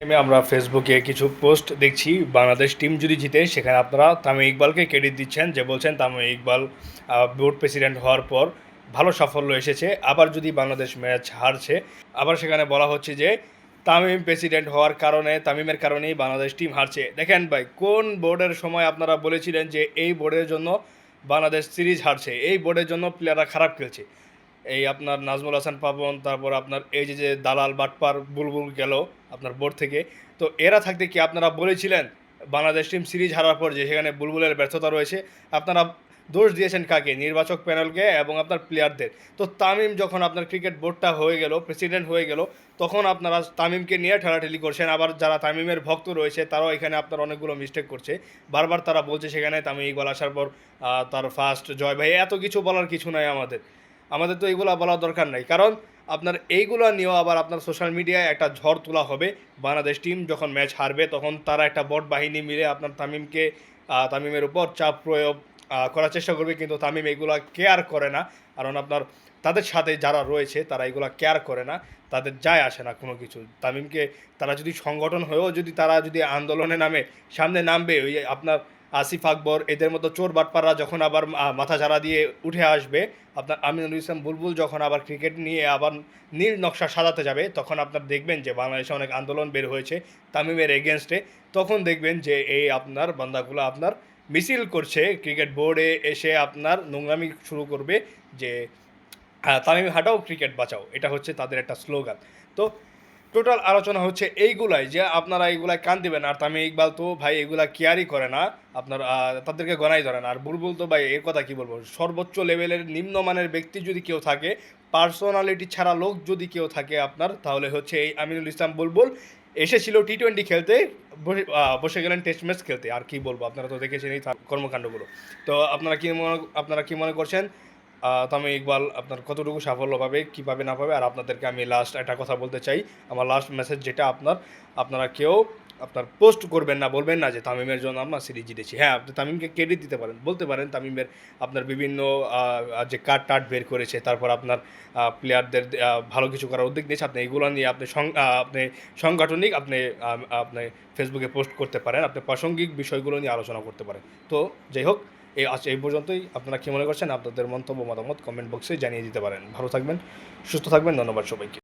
আমরা ফেসবুকে কিছু পোস্ট দেখছি বাংলাদেশ টিম যদি জিতে সেখানে আপনারা তামিম ইকবালকে ক্রেডিট দিচ্ছেন যে বলছেন তামিম ইকবাল বোর্ড প্রেসিডেন্ট হওয়ার পর ভালো সাফল্য এসেছে। আবার যদি বাংলাদেশ ম্যাচ হারছে আবার সেখানে বলা হচ্ছে যে তামিম প্রেসিডেন্ট হওয়ার কারণে তামিমের কারণেই বাংলাদেশ টিম হারছে। দেখেন ভাই, কোন বোর্ডের সময় আপনারা বলেছিলেন যে এই বোর্ডের জন্য বাংলাদেশ সিরিজ হারছে, এই বোর্ডের জন্য প্লেয়াররা খারাপ খেলছে? এই আপনার নাজমুল হাসান পাপন, তারপর আপনার এই যে যে দালাল বাটপার বুলবুল গেল আপনার বোর্ড থেকে, তো এরা থাকতে কি আপনারা বলেছিলেন বাংলাদেশ টিম সিরিজ হারার পর যে সেখানে বুলবুলের ব্যর্থতা রয়েছে? আপনারা দোষ দিয়েছেন কাকে? নির্বাচক প্যানেলকে এবং আপনার প্লেয়ারদের। তো তামিম যখন আপনার ক্রিকেট বোর্ডটা হয়ে গেল, প্রেসিডেন্ট হয়ে গেল, তখন আপনারা তামিমকে নিয়ে ঠেলাঠেলি করছেন। আবার যারা তামিমের ভক্ত রয়েছে তারাও এখানে আপনার অনেকগুলো মিস্টেক করছে। বারবার তারা বলছে সেখানে তামিম ইকবাল আসার পর তার ফার্স্ট জয় ভাই, এত কিছু বলার কিছু নাই আমাদের। আমাদের তো এইগুলো বলার দরকার নাই, কারণ আপনার এইগুলো নিয়েও আবার আপনার সোশ্যাল মিডিয়ায় একটা ঝড় তোলা হবে। বাংলাদেশ টিম যখন ম্যাচ হারবে তখন তারা একটা বট বাহিনী মিলে আপনার তামিমের উপর চাপ প্রয়োগ করার চেষ্টা করবে, কিন্তু তামিম এগুলা কেয়ার করে না। কারণ আপনার তাদের সাথে যারা রয়েছে তারা এগুলা কেয়ার করে না, তাদের যায় আসে না কোনো কিছু। তামিমকে তারা যদি সংগঠন হয়েও যদি তারা যদি আন্দোলনে নামে, সামনে নামবে ওই আপনার আসিফ আকবর এদের মতো চোর বাটপাররা যখন আবার মাথা ঝাড়া দিয়ে উঠে আসবে, আপনার আমিনুল ইসলাম বুলবুল যখন আবার ক্রিকেট নিয়ে আবার নীল নকশা সাজাতে যাবে, তখন আপনার দেখবেন যে বাংলাদেশে অনেক আন্দোলন বের হয়েছে তামিমের এগেনস্টে। তখন দেখবেন যে এই আপনার বান্দাগুলো আপনার মিছিল করছে, ক্রিকেট বোর্ডে এসে আপনার নোংরামি শুরু করবে যে তামিম হাঁটাও ক্রিকেট বাঁচাও, এটা হচ্ছে তাদের একটা স্লোগান। তো টোটাল আলোচনা হচ্ছে এইগুলাই যে আপনারা এইগুলাই কান দিবেন। আর তামিম ইকবাল তো ভাই এগুলা কেয়ারই করে না, আপনার তাদেরকে গণাই ধরে না। আর বুলবুল তো ভাই এর কথা কী বলবো, সর্বোচ্চ লেভেলের নিম্নমানের ব্যক্তি যদি কেউ থাকে, পার্সোনালিটি ছাড়া লোক যদি কেউ থাকে আপনার, তাহলে হচ্ছে এই আমিনুল ইসলাম বুলবুল। এসেছিল টি-20 খেলতে, বসে গেলেন টেস্ট ম্যাচ খেলতে। আর কি বলবো, আপনারা তো দেখেছেন এই কর্মকাণ্ডগুলো। তো আপনারা কি মনে করছেন তামিম ইকবাল আপনার কতটুকু সাফল্য পাবে, কী পাবে না পাবে? আর আপনাদেরকে আমি লাস্ট একটা কথা বলতে চাই, আমার লাস্ট মেসেজ যেটা আপনারা কেউ আপনার পোস্ট করবেন না, বলবেন না যে তামিমের জন্য আমরা সিরিজ জিতেছি। হ্যাঁ, আপনি তামিমকে ক্রেডিট দিতে পারেন, বলতে পারেন তামিমের আপনার বিভিন্ন যে কার্ড টার্ড বের করেছে, তারপর আপনার প্লেয়ারদের ভালো কিছু করার উদ্যোগ নিয়েছে, আপনি এগুলো নিয়ে আপনি সাংগঠনিক আপনি ফেসবুকে পোস্ট করতে পারেন, আপনি প্রাসঙ্গিক বিষয়গুলো নিয়ে আলোচনা করতে পারেন। তো যাই হোক, এই পর্যন্তই। আপনারা কী মনে করছেন আপনাদের মন্তব্য মতামত কমেন্ট বক্সে জানিয়ে দিতে পারেন। ভালো থাকবেন, সুস্থ থাকবেন, ধন্যবাদ সবাইকে।